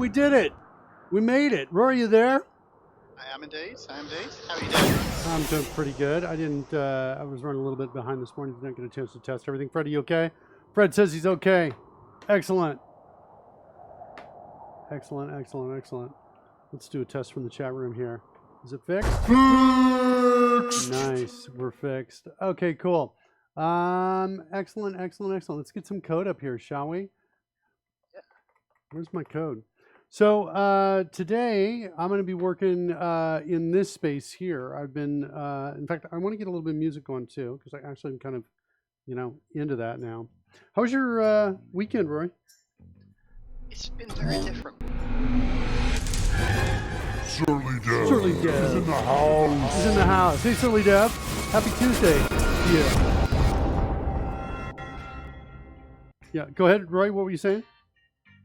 we did it. We made it. Rory, you there? I am indeed. I am indeed. How are you doing? I'm doing pretty good. I was running a little bit behind this morning. Did not get a chance to test everything. Fred, are you okay? Fred says he's okay. Excellent. Excellent, excellent, excellent. Let's do a test from the chat room here. Is it fixed? Fixed! Nice. We're fixed. Okay, cool. Excellent, excellent, excellent. Let's get some code up here, shall we? Yeah. Where's my code? So today I'm going to be working in this space here. I've been, in fact, I want to get a little bit of music going too, because I actually am kind of, into that now. How was your weekend, Roy? It's been very different. Surly Dev. Surly Dev. He's in the house. He's in the house. Hey, Surly Dev. Happy Tuesday. Yeah, go ahead, Roy. What were you saying?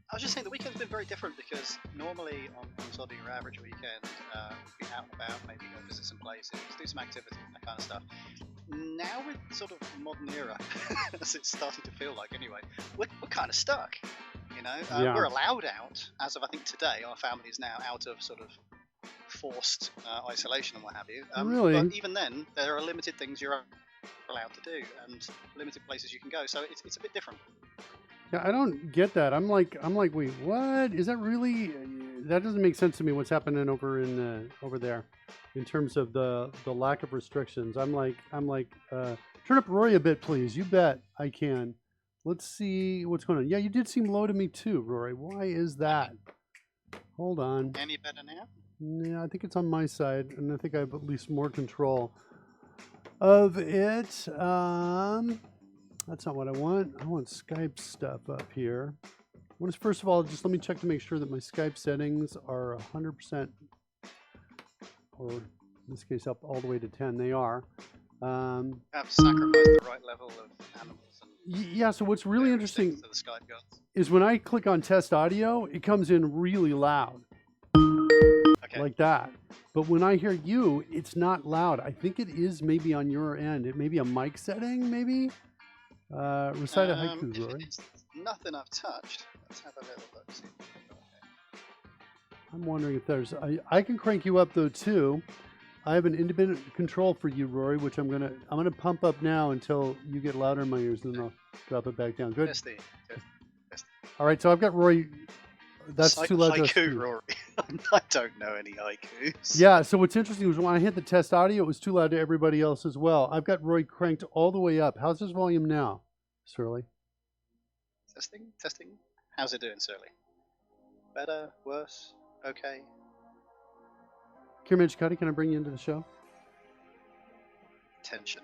I was just saying the weekend's been very different because normally on sort of your average weekend, we'd be out and about, maybe go visit some places, do some activity, that kind of stuff. Now with sort of modern era, as it's starting to feel like anyway, we're kind of stuck. Yeah. We're allowed out, as of I think today, our family is now out of sort of forced isolation and what have you. Really? But even then, there are limited things you're allowed to do and limited places you can go, so it's a bit different. Yeah, I don't get that. I'm like, wait, what? Is that really? That doesn't make sense to me. What's happening over there, in terms of the lack of restrictions? I'm like, turn up Rory a bit, please. You bet I can. Let's see what's going on. Yeah, you did seem low to me too, Rory. Why is that? Hold on. Any better now? Yeah, I think it's on my side, and I think I have at least more control of it. That's not what I want. I want Skype stuff up here. First of all, just let me check to make sure that my Skype settings are 100%, or in this case, up all the way to 10. They are. Have sacrificed the right level of animals. Yeah, so what's really interesting to the Skype gods. is when I click on test audio, it comes in really loud. Okay. Like that. But when I hear you, it's not loud. I think it is maybe on your end. It may be a mic setting, maybe? Recite a haiku, Rory. It's nothing I've touched. Let's have a little look. See if we can go ahead. I'm wondering if there's... I can crank you up, though, too. I have an independent control for you, Rory, which I'm gonna pump up now until you get louder in my ears, and then I'll drop it back down. Good. Testing. All right, so I've got Rory. That's too loud. Haiku, Rory. I don't know any haikus. Yeah, so what's interesting was when I hit the test audio, it was too loud to everybody else as well. I've got Rory cranked all the way up. How's his volume now, Surly? Testing. How's it doing, Surly? Better? Worse? Okay? Kieran Chikati, can I bring you into the show? Tension.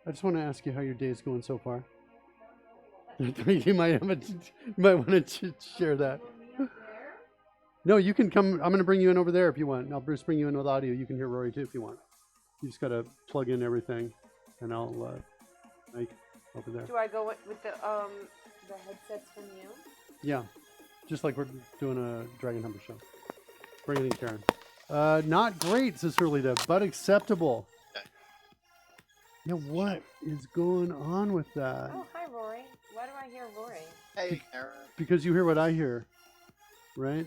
I just want to ask you how your day is going so far. You might want to share that. No, you can come. I'm going to bring you in over there if you want. I'll just bring you in with audio. You can hear Rory too if you want. You just got to plug in everything, and I'll make over there. Do I go with the headsets from you? Yeah, just like we're doing a Dragon Humber show. Bring it in, Karen. Not great, says Surly Dev, but acceptable. Okay. Yeah, what is going on with that? Oh, hi, Rory. Why do I hear Rory? Hey, Karen. Because you hear what I hear, right?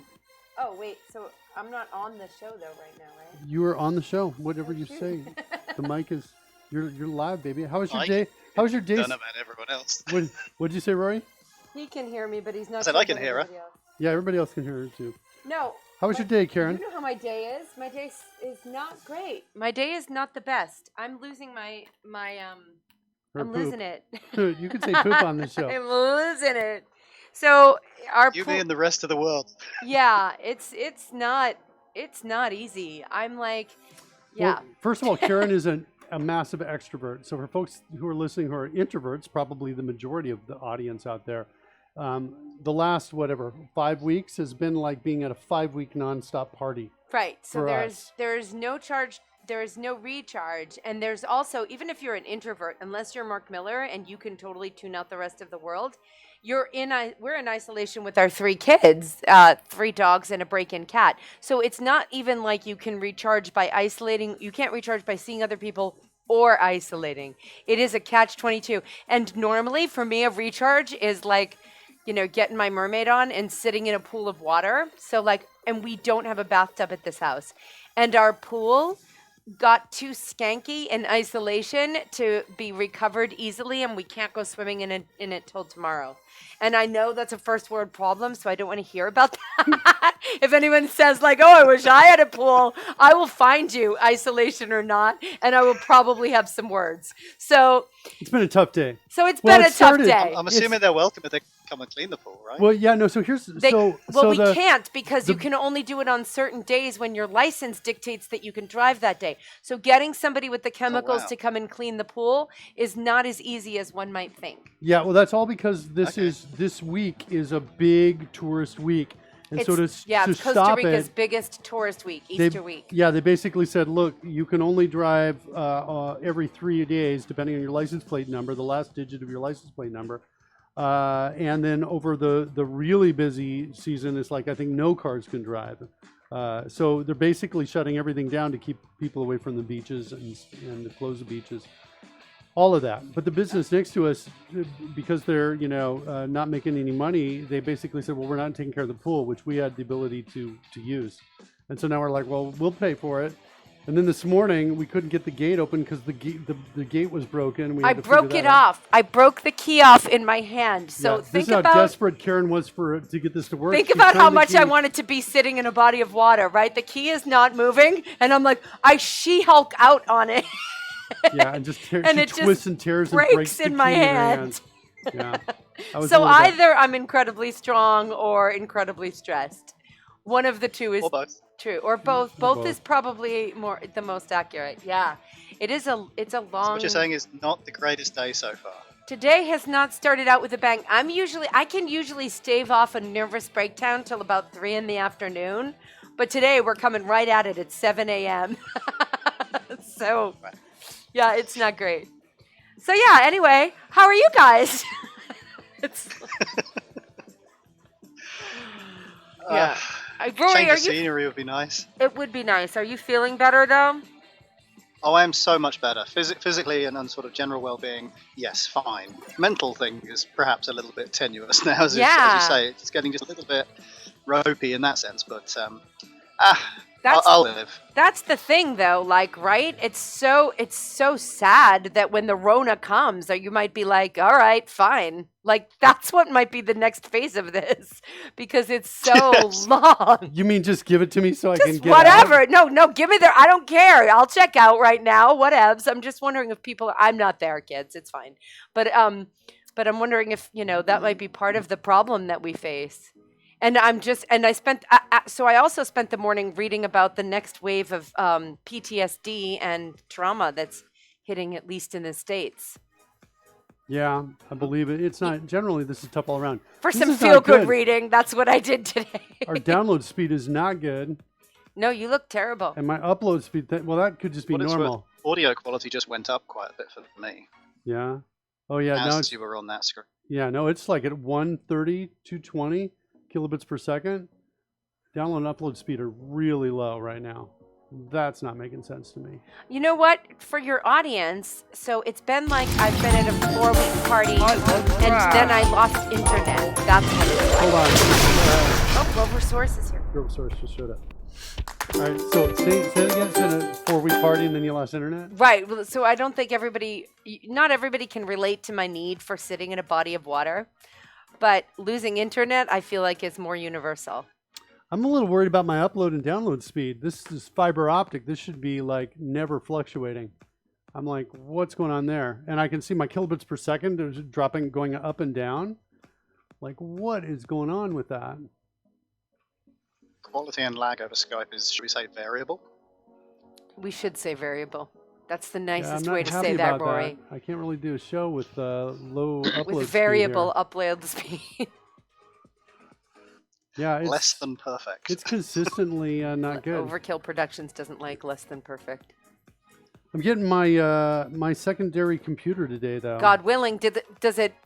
Oh, wait. So I'm not on the show, though, right now, right? You are on the show. Whatever you say. The mic is... You're live, baby. How was your day? How was your day? I don't know about everyone else. What did you say, Rory? He can hear me, but he's not... I said I can hear her. Yeah, everybody else can hear her, too. No. How was your day, Karen? You know how my day is? My day is not great. My day is not the best. I'm losing I'm losing it. You can say poop on this show. I'm losing it. So me and the rest of the world. Yeah, it's not easy. I'm like, yeah. Well, first of all, Karen is a massive extrovert. So for folks who are listening who are introverts, probably the majority of the audience out there, the last 5 weeks has been like being at a 5-week nonstop party. Right. So there's no charge. There is no recharge. And there's also, even if you're an introvert, unless you're Mark Miller and you can totally tune out the rest of the world, we're in isolation with our 3 kids, 3 dogs and a break-in cat. So it's not even like you can recharge by isolating. You can't recharge by seeing other people or isolating. It is a catch-22. And normally for me, a recharge is like getting my mermaid on and sitting in a pool of water. So like, and we don't have a bathtub at this house. And our pool got too skanky in isolation to be recovered easily, and we can't go swimming in it till tomorrow. And I know that's a first world problem, so I don't want to hear about that. If anyone says like, "Oh, I wish I had a pool," I will find you, isolation or not, and I will probably have some words. So it's been a tough day. So it's been a tough day. I'm assuming they're welcome if they come and clean the pool, right? Well, yeah, no. So here's we can't because you can only do it on certain days when your license dictates that you can drive that day. So getting somebody with the chemicals to come and clean the pool is not as easy as one might think. Yeah, well, that's all because this week is a big tourist week, and it's, so to it's stop Costa Rica's biggest tourist week, Easter week. Yeah, they basically said, look, you can only drive every 3 days, depending on your license plate number, the last digit of your license plate number. And then over the really busy season, it's like I think no cars can drive. So they're basically shutting everything down to keep people away from the beaches and to close the beaches. All of that. But the business next to us, because they're not making any money, they basically said, well, we're not taking care of the pool, which we had the ability to use. And so now we're like, well, we'll pay for it. And then this morning we couldn't get the gate open because the gate was broken. I broke it off. I broke the key off in my hand. So think this is how desperate Karen was to get this to work. Think about how much I wanted to be sitting in a body of water, right? The key is not moving, and I'm like, I She-Hulk out on it. Yeah, and just twists and tears and breaks in my hand. Yeah. So either I'm incredibly strong or incredibly stressed. One of the two is true, or both. Both is probably the most accurate. Yeah, it's a long. So what you're saying is not the greatest day so far. Today has not started out with a bang. I can usually stave off a nervous breakdown till about 3 in the afternoon, but today we're coming right at it at 7 a.m. So, yeah, it's not great. So yeah. Anyway, how are you guys? Yeah. Rory, change of scenery would be nice. It would be nice. Are you feeling better though? Oh, I am so much better. Physically and on sort of general well-being, yes, fine. Mental thing is perhaps a little bit tenuous now, as you say. It's getting just a little bit ropey in that sense, but I'll live. That's the thing, though. Like, right? It's so sad that when the Rona comes, you might be like, "All right, fine." Like, that's what might be the next phase of this because it's so long. You mean just give it to me so I can get whatever? out? No, give me I don't care. I'll check out right now. Whatevs. I'm just wondering if people. I'm not there, kids. It's fine. But I'm wondering if that might be part of the problem that we face. And I also spent the morning reading about the next wave of PTSD and trauma that's hitting, at least in the States. Yeah, I believe it. It's not, generally this is tough all around. For some feel-good reading, that's what I did today. Our download speed is not good. No, you look terrible. And my upload speed, that could just be normal. Audio quality just went up quite a bit for me. Yeah. Oh, yeah. Now you were on that screen. Yeah, no, it's like at 130, 220 kilobits per second. Download and upload speed are really low right now. That's not making sense to me. You know what? For your audience, so it's been like I've been at a 4-week party and then I lost internet. That's what it is. Hold on. Oh, Grover Source is here. Grover Source just showed up. All right, so say it again. It's been a 4-week party and then you lost internet? Right. So I don't think not everybody can relate to my need for sitting in a body of water. But losing internet, I feel like is more universal. I'm a little worried about my upload and download speed. This is fiber optic. This should be like never fluctuating. I'm like, what's going on there? And I can see my kilobits per second is dropping, going up and down. Like, what is going on with that? Quality and lag over Skype is, should we say, variable? We should say variable. That's the nicest I'm way not to happy say that, about Rory. I can't really do a show with low upload with variable speed upload speed. Yeah, it's less than perfect. It's consistently not good. Overkill Productions doesn't like less than perfect. I'm getting my my secondary computer today, though. God willing,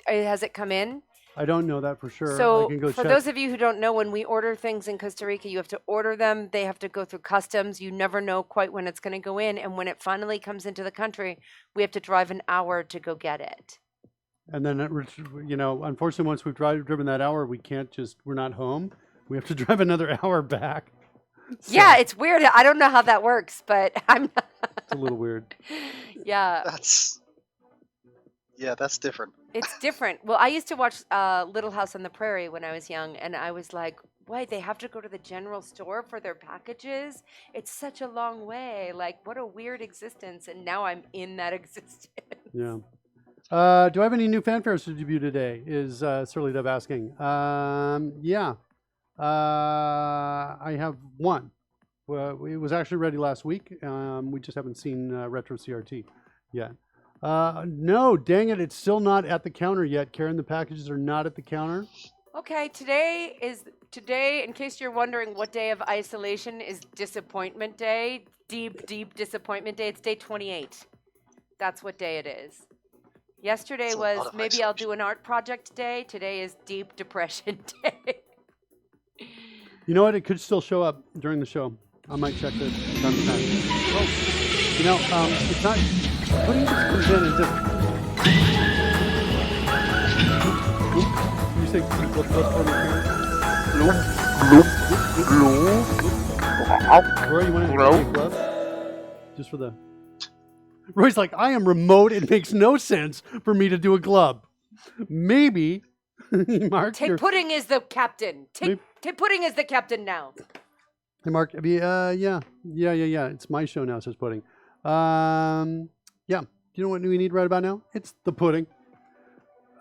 has it come in? I don't know that for sure. So I can go for check. those of you who don't know, when we order things in Costa Rica, you have to order them. They have to go through customs. You never know quite when it's going to go in. And when it finally comes into the country, we have to drive an hour to go get it. And then, unfortunately, once we've driven that hour, we're not home. We have to drive another hour back. So, Yeah, it's weird. I don't know how that works, but I'm not. it's a little weird. Yeah. That's different. It's different. Well, I used to watch Little House on the Prairie when I was young, and I was like, wait, they have to go to the general store for their packages? It's such a long way. Like, what a weird existence. And now I'm in that existence. Yeah. Do I have any new fanfares to debut today? Is Surly Dove asking. Yeah. I have one. Well, it was actually ready last week. We just haven't seen Retro CRT yet. No, dang it. It's still not at the counter yet. Karen, the packages are not at the counter. Okay, today, in case you're wondering what day of isolation is disappointment day, deep disappointment day. It's day 28. That's what day it is. Yesterday was maybe I'll do an art project day. Today is deep depression day. You know what? It could still show up during the show. I might check this from time to time. Well, it's not. Putting this comes in and just. You say flip for me here? Roy, you want to give me a glove? Just for the. Roy's like, I am remote. It makes no sense for me to do a glove. Maybe, Mark. Tay Pudding is the captain. Tay Pudding is the captain now. Hey, Mark. Yeah. It's my show now, says Pudding. Yeah. Do you know what we need right about now? It's the pudding.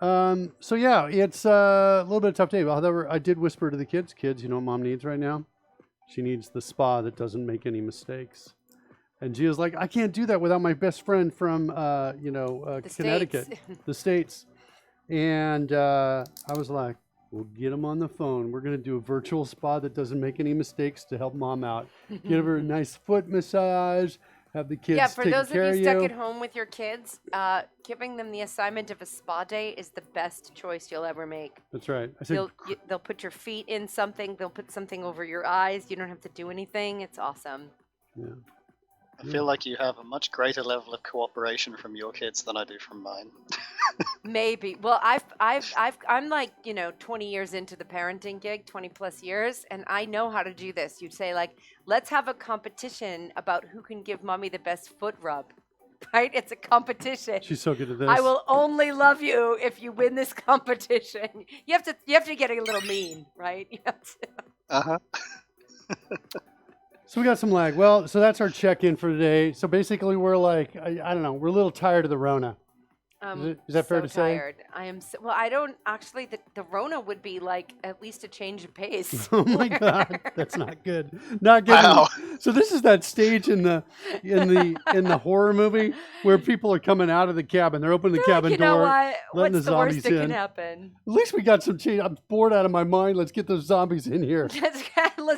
So yeah, it's a little bit of a tough day. However, I did whisper to the kids, you know what mom needs right now? She needs the spa that doesn't make any mistakes. And Gia's like, I can't do that without my best friend from, Connecticut, the States. And I was like, we'll get him on the phone. We're going to do a virtual spa that doesn't make any mistakes to help mom out. Give her a nice foot massage. Have the kids for take those care of of you you. stuck at home with your kids, giving them the assignment of a spa day is the best choice you'll ever make. That's right. I said, They'll put your feet in something. They'll put something over your eyes. You don't have to do anything. It's awesome. yeah. I feel like you have a much greater level of cooperation from your kids than I do from mine. Maybe. Well, I'm like 20 years into the parenting gig, 20 plus years, and I know how to do this. You'd say like, let's have a competition about who can give mommy the best foot rub. Right? It's a competition. She's so good at this. I will only love you if you win this competition. You have to get a little mean, right? You have to. Uh-huh. So we got some lag. Well, so that's our check-in for today. So basically, we're like, I don't know, we're a little tired of the Rona. Is that fair to tired. I am so, well, I don't actually, the Rona would be like at least a change of pace. say? Oh my God, that's not good. Not good. Wow. So this is that stage in the horror movie where people are coming out of the cabin. They're opening the cabin You know door, what? letting What's the the worst zombies that in. can happen? At least we got some change. I'm bored out of my mind. Let's get those zombies in here.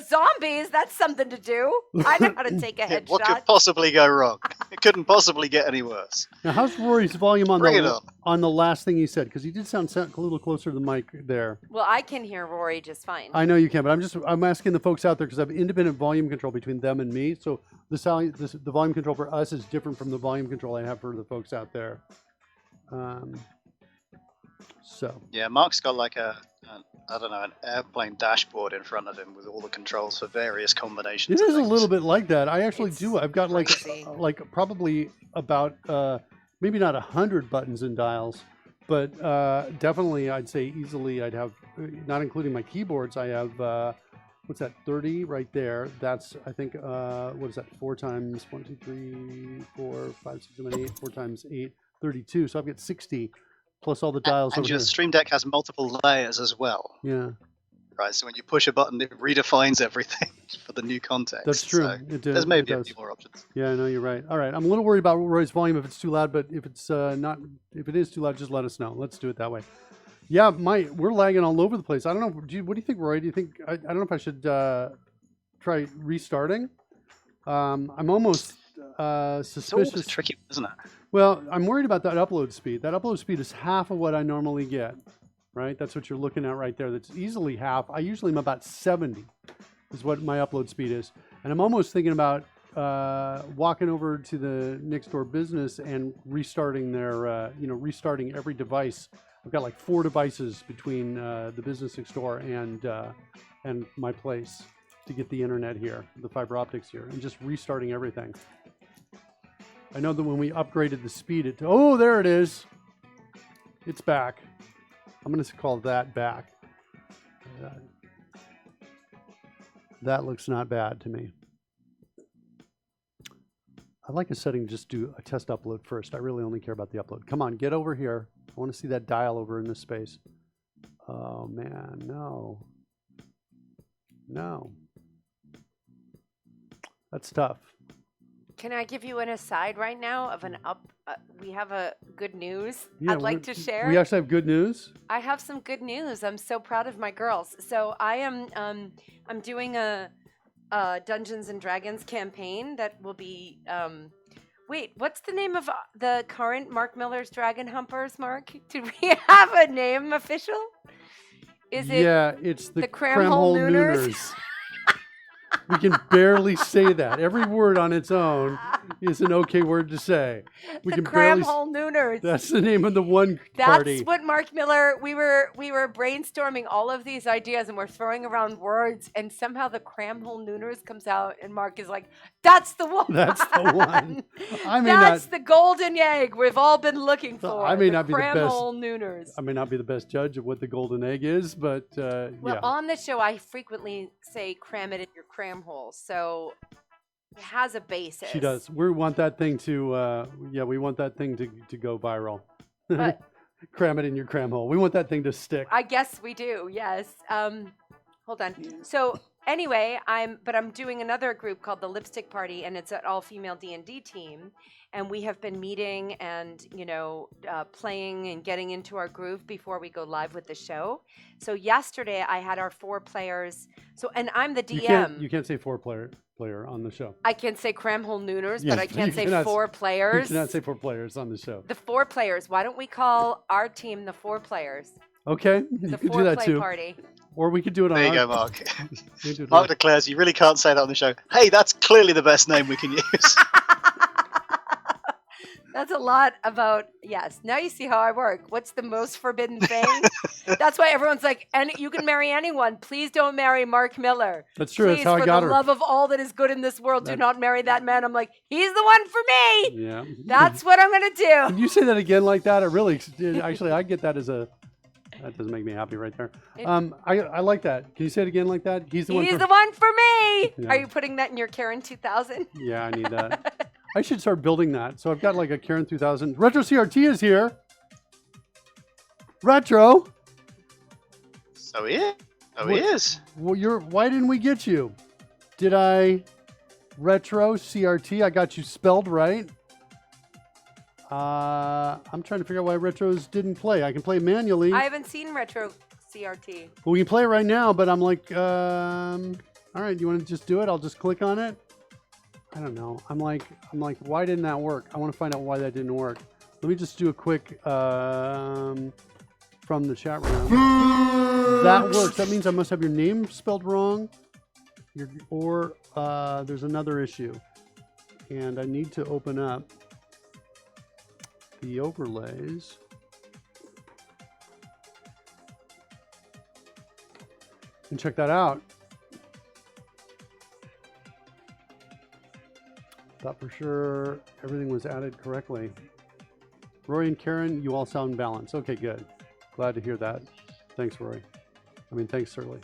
Zombies, that's something to do. I know how to take a headshot. What could possibly go wrong? It couldn't possibly get any worse. Now, how's Rory's volume on Bring it on. the last thing he said? Because he did sound a little closer to the mic there. Well, I can hear Rory just fine. I know you can, but I'm asking the folks out there because I have independent volume control between them and me. So the volume control for us is different from the volume control I have for the folks out there. Yeah, Mark's got like an airplane dashboard in front of him with all the controls for various combinations. It of is a things. little bit like that. I actually It's do. I've got crazy. like probably about maybe not 100 buttons and dials, but definitely I'd say easily I'd have, not including my keyboards, I have what's that, 30 right there. That's, I think, what is that, 4 times 1, 2, 3, 4, 5, 6, 7, 8, 4 times 8, 32. So I've got 60 plus all the dials And over your here. Stream Deck has multiple layers as well. Yeah, Right, so when you push a button, it redefines everything for the new context. that's true. So It there's maybe it a does. few more options. Yeah, I know you're right. All right, I'm a little worried about Roy's volume if it's too loud, but if it's if it is too loud, just let us know. Let's do it that way. Yeah, we're lagging all over the place. I don't know. What do you think, Roy? Do you think I don't know if I should try restarting? I'm almost It's always suspicious. tricky, isn't it? Well, I'm worried about that upload speed. That upload speed is half of what I normally get. Right, that's what you're looking at right there. That's easily half. I usually am about 70 is what my upload speed is. And I'm almost thinking about walking over to the next door business and restarting their, restarting every device. I've got like 4 devices between the business next door and my place to get the internet here, the fiber optics here, and just restarting everything. I know that when we upgraded the speed, oh, there it is. It's back. I'm going to call that back. That looks not bad to me. I like a setting just do a test upload first. I really only care about the upload. Come on, get over here. I want to see that dial over in this space. Oh, man, no. No. That's tough. Can I give you an aside right now of an we have a good news Yeah, I'd like to share. We actually have good news. I have some good news. I'm so proud of my girls. So I am I'm doing a Dungeons and Dragons campaign that will be wait, what's the name of the current Mark Miller's Dragon Humpers, Mark? Did we have a name official? Is it Yeah, it's the Cramhole Nooners? We can barely say that. Every word on its own is an okay word to say. We the can barely. Cramhole Nooners. That's the name of the one That's party. what Mark Miller. We were brainstorming all of these ideas, and we're throwing around words, and somehow the Cramhole Nooners comes out, and Mark is like, "That's the one. That's the one. That's the golden egg we've all been looking for." I may not be the best. Cramhole Nooners. I may not be the best judge of what the golden egg is, but Well, yeah. on the show, I frequently say "cram it in your cram hole," so it has a basis. She does. We want that thing to, we want that thing to go viral. But Cram it in your cram hole. We want that thing to stick. I guess we do. Yes. Hold on. So anyway, I'm doing another group called the Lipstick Party, and it's an all-female D&D team, and we have been meeting and playing and getting into our groove before we go live with the show. So yesterday I had our 4 players. So and I'm the DM. You can't say 4 player on the show. I can say Cramhole Nooners, Yes, but I can't you say cannot- 4 players. You cannot say 4 players on the show. The 4 players. Why don't we call our team the 4 players? Okay, The you could do that 4-play too. party. Or we could do it on There you our, go, Mark. we could do it Mark on- declares you really can't say that on the show. Hey, that's clearly the best name we can use. That's a lot about, yes. Now you see how I work. What's the most forbidden thing? That's why everyone's like, and you can marry anyone. Please don't marry Mark Miller. That's true. Please, That's how I for got the her. love of all that is good in this world, do That- not marry that man. I'm like, he's the one for me. Yeah. That's what I'm going to Can do. you say that again like that? Actually, I get that as a. That doesn't make me happy right there. I like that. Can you say it again like that? He's the one. He's the one for me. Yeah. Are you putting that in your Karen 2000? Yeah, I need that. I should start building that. So I've got like a Karen 3000. Retro CRT is here. Retro. So he is. What- Well, why didn't we get you? Did I? Retro CRT. I got you spelled right. I'm trying to figure out why retros didn't play. I can play manually. I haven't seen Retro CRT. Well, we can play it right now, but I'm like, all right, you want to just do it? I'll just click on it. I don't know. I'm like, why didn't that work? I want to find out why that didn't work. Let me just do a quick from the chat room. That works. That means I must have your name spelled wrong, or there's another issue, and I need to open up the overlays. And check that out. Thought for sure everything was added correctly. Roy and Karen, you all sound balanced. Okay, good. Glad to hear that. Thanks, Roy. Thanks, Shirley.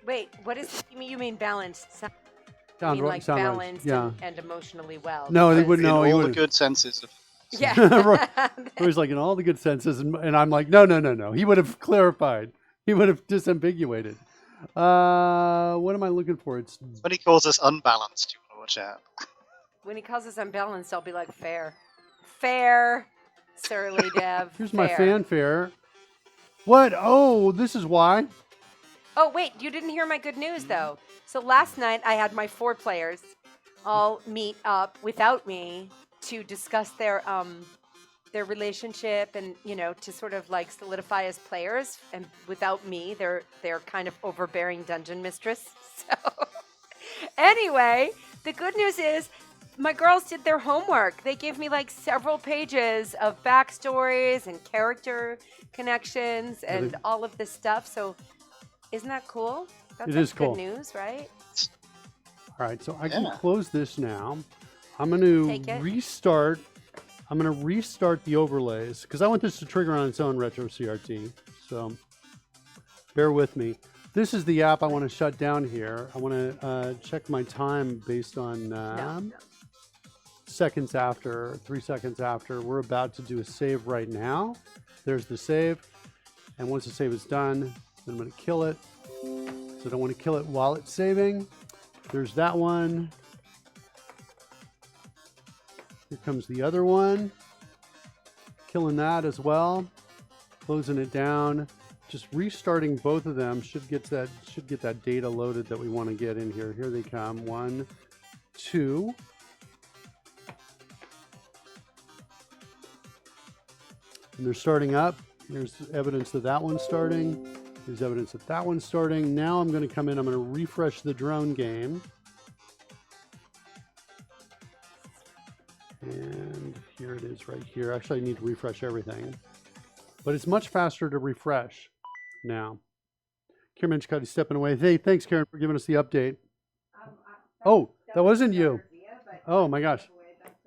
Wait, what is you mean balanced? You Sound mean like sound right. balanced Yeah. and emotionally well? No, they because- wouldn't In know. He all the wouldn't. good senses of. Yeah. Roy's like in all the good senses, and I'm like, no. He would have clarified. He would have disambiguated. What am I looking for? It's When he calls us unbalanced, you want to watch out. When he calls us unbalanced, I'll be like, fair, surly Dev. here's my fair. fanfare. What? Oh, this is why. Oh, wait, you didn't hear my good news, though. So last night, I had my 4 players all meet up without me to discuss their relationship and, to sort of like solidify as players. And without me, they're kind of overbearing dungeon mistress. So Anyway, the good news is my girls did their homework. They gave me like several pages of backstories and character connections and all of this stuff. So isn't that cool? That's It is good cool. news, right? All right, so I can Yeah. close this now. I'm going Take to it. restart. I'm going to restart the overlays because I want this to trigger on its own retro CRT. So bear with me. This is the app I want to shut down here. I want to check my time based on seconds after, 3 seconds after. We're about to do a save right now. There's the save. And once the save is done, then I'm going to kill it. So I don't want to kill it while it's saving. There's that one. Here comes the other one. Killing that as well. Closing it down. Just restarting both of them should get that data loaded that we want to get in here. Here they come. 1, 2. And they're starting up. Here's evidence of that one starting. There's evidence of that one starting. Now I'm going to come in. I'm going to refresh the drone game. And here it is right here. Actually, I need to refresh everything. But it's much faster to refresh now. Karen Minchcotty stepping away. Hey, thanks, Karen, for giving us the update. Oh, that wasn't you. Oh, my gosh.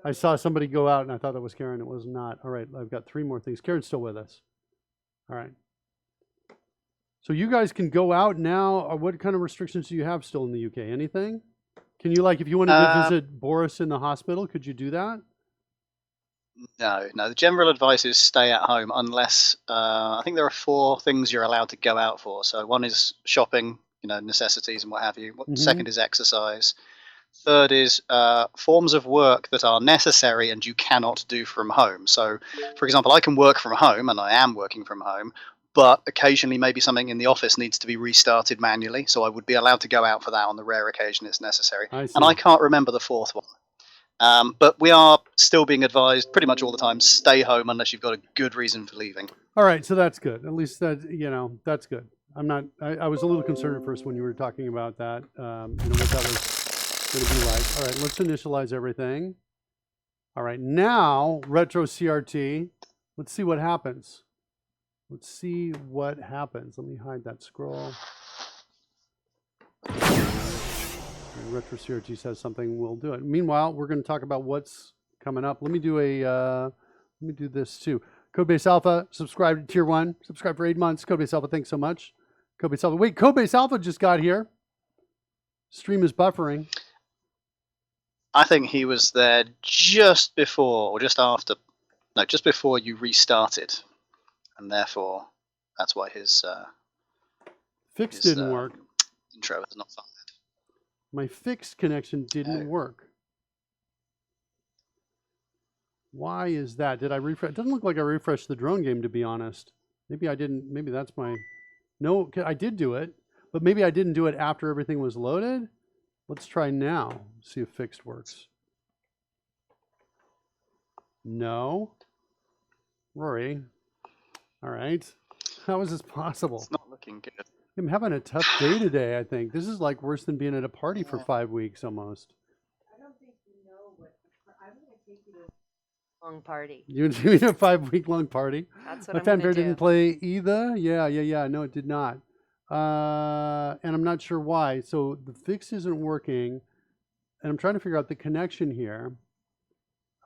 I saw somebody go out, and I thought that was Karen. It was not. All right, I've got 3 more things. Karen's still with us. All right. So you guys can go out now. What kind of restrictions do you have still in the UK? Anything? Can you, like, if you wanted to visit Boris in the hospital, could you do that? No. The general advice is stay at home unless I think there are 4 things you're allowed to go out for. So one is shopping, necessities and what have you. Second is exercise. Third is forms of work that are necessary and you cannot do from home. So, for example, I can work from home, and I am working from home, but occasionally maybe something in the office needs to be restarted manually. So I would be allowed to go out for that on the rare occasion it's necessary. And I can't remember the 4th one. But we are still being advised pretty much all the time, stay home unless you've got a good reason for leaving. All right, so that's good. At least that, that's good. I was a little concerned at first when you were talking about that, what that was going to be like. All right, let's initialize everything. All right, now, retro CRT. Let's see what happens. Let's see what happens. Let me hide that scroll. Retro CRT says something, we'll do it. Meanwhile, we're going to talk about what's coming up. Let me do this too. Codebase Alpha, subscribe to Tier 1. Subscribe for 8 months. Codebase Alpha, thanks so much. Codebase Alpha. Wait, Codebase Alpha just got here. Stream is buffering. I think he was there just before or just after, no, just before you restarted. And therefore, that's why his Fix didn't work. Intro has not fired. My fixed connection didn't work. Why is that? Did I refresh? It doesn't look like I refreshed the drone game, to be honest. Maybe I didn't. Maybe that's my... No, I did do it, but maybe I didn't do it after everything was loaded. Let's try now. See if fixed works. No. Rory. All right. How is this possible? It's not looking good. I'm having a tough day today, I think. This is like worse than being at a party for 5 weeks almost. I don't think you know what... I'm going to take you to a long party. You mean a 5-week long party? That's what My I'm going fanfare to do. didn't play either. Yeah. No, it did not. And I'm not sure why. So the fix isn't working. And I'm trying to figure out the connection here.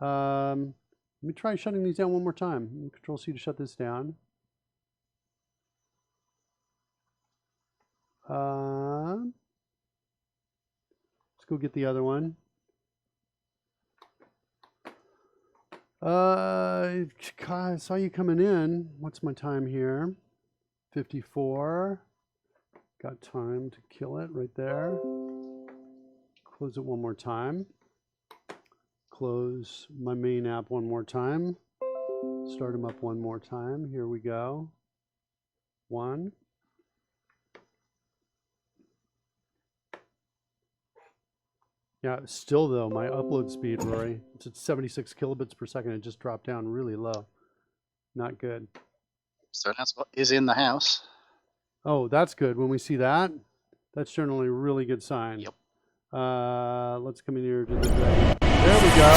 Let me try shutting these down one more time. Control C to shut this down. Let's go get the other one. God, I saw you coming in. What's my time here? 54. Got time to kill it right there. Close it one more time. Close my main app one more time. Start them up one more time. Here we go. 1. Yeah, still though, my upload speed, Rory, it's at 76 kilobits per second. It just dropped down really low. Not good. So that's what is in the house. Oh, that's good. When we see that, that's generally a really good sign. Yep. Let's come in here to the dragon. There we go.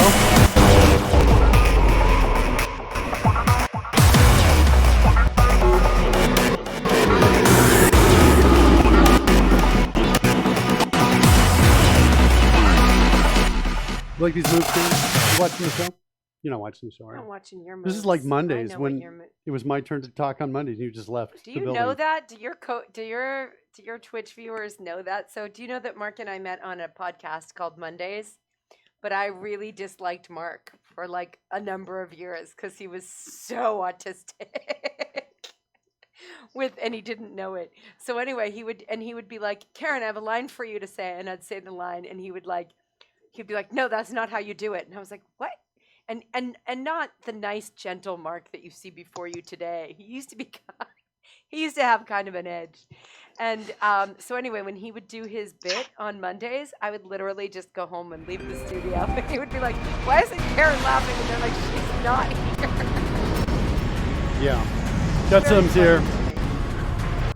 You like these moves, too? You watching the show? You're not watching the show, right? I'm watching your moves. This is like Mondays I know when what your it was my turn to talk on Mondays and you just left Do the you building. know that? Do your Twitch viewers know that? So do you know that Mark and I met on a podcast called Mondays? But I really disliked Mark for like a number of years because he was so autistic. And he didn't know it. So anyway, he would be like, Karen, I have a line for you to say, and I'd say the line, and he'd be like, no, that's not how you do it. And I was like, what? And not the nice, gentle Mark that you see before you today. He used to have kind of an edge. And so anyway, when he would do his bit on Mondays, I would literally just go home and leave the studio. And he would be like, why isn't Karen laughing? And they're like, she's not here. Yeah. Got some here.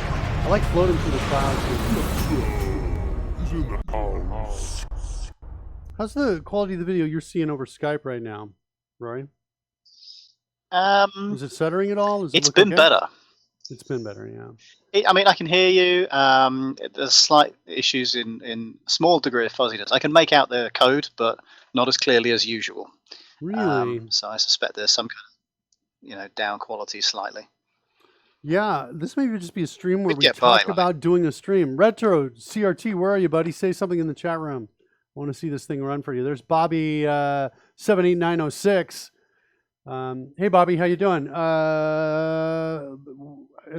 I like floating through the clouds. Is in the house. How's the quality of the video you're seeing over Skype right now, Rory? Is it stuttering at all? It's been better. It's been better, yeah. I mean, I can hear you. There's slight issues in small degree of fuzziness. I can make out the code, but not as clearly as usual. Really? So I suspect there's some kind of, down quality slightly. Yeah, this may just be a stream where We'd we get talk by, about doing a stream. Retro CRT, where are you, buddy? Say something in the chat room. I want to see this thing run for you. There's Bobby 78906. Hey, Bobby, how you doing? As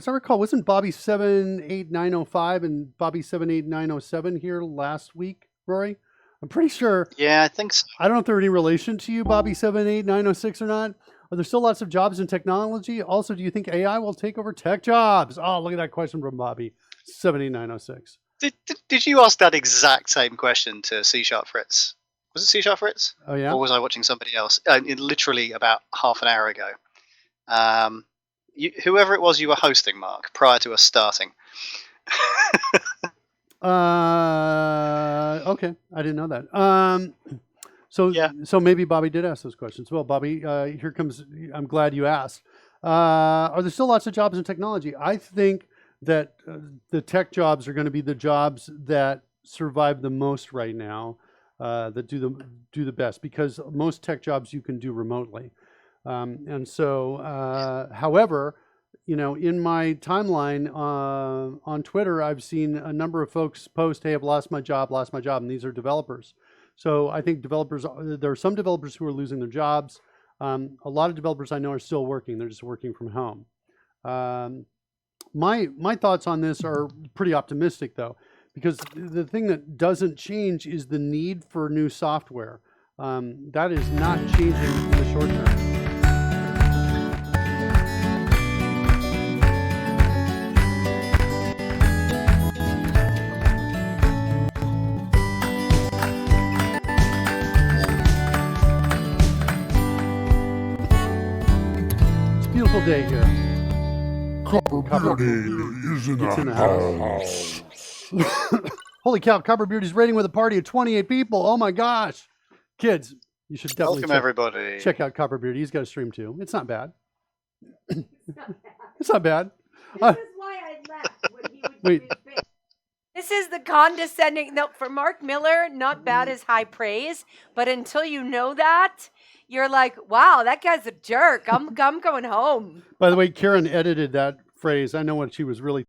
I recall, wasn't Bobby 78905 and Bobby 78907 here last week, Rory? I'm pretty sure. Yeah, I think so. I don't know if they're any relation to you, Bobby 78906 or not. Are there still lots of jobs in technology? Also, do you think AI will take over tech jobs? Oh, look at that question from Bobby 78906. Did you ask that exact same question to C# Fritz? Was it C# Fritz? Oh, yeah? Or was I watching somebody else? Literally about half an hour ago. Whoever it was you were hosting, Mark, prior to us starting. Okay, I didn't know that. So maybe Bobby did ask those questions. Well, Bobby, here comes. I'm glad you asked. Are there still lots of jobs in technology? I think that the tech jobs are going to be the jobs that survive the most right now, that do the best, because most tech jobs you can do remotely. However, in my timeline on Twitter, I've seen a number of folks post, "Hey, I've lost my job," and these are developers. So I think there are some developers who are losing their jobs. A lot of developers I know are still working. They're just working from home. My thoughts on this are pretty optimistic, though, because the thing that doesn't change is the need for new software. That is not changing in the short term. Beautiful day here. Copper Beard is in the house. Holy cow, Copper Beard is raiding with a party of 28 people. Oh my gosh. Kids, you should definitely Welcome, everybody. check out Copper Beard. He's got a stream too. It's not bad. It's not bad. This is why I left when he would do his bit. This is the condescending. No, for Mark Miller, not bad is high praise, but until you know that, you're like, wow, that guy's a jerk. I'm going home. By the way, Karen edited that phrase. I know what she was really